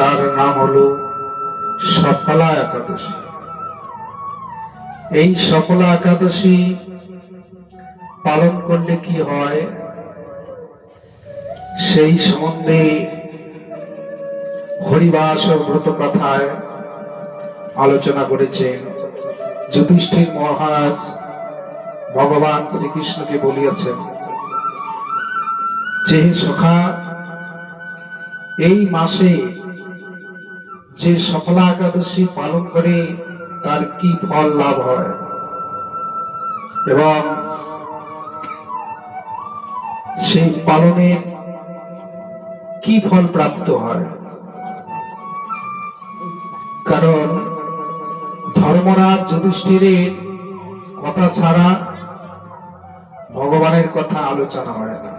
যার নাম হলো সফলা একাদশী। এই সফলা একাদশী পালন করলে কি হয় সেই সম্বন্ধে হরিবাস ও ব্রত কথায় আলোচনা করেছেন। যুধিষ্ঠির মহারাজ ভগবান শ্রীকৃষ্ণকে বলিয়াছেন যে সখা, এই মাসে যে সফলা একাদশী পালন করে তার কি ফল লাভ হয় এবং সেই পালনের কি ফল প্রাপ্ত হয়। কারণ ধর্মরাজ যুধিষ্ঠিরের কথা ছাড়া ভগবানের কথা আলোচনা হয় না।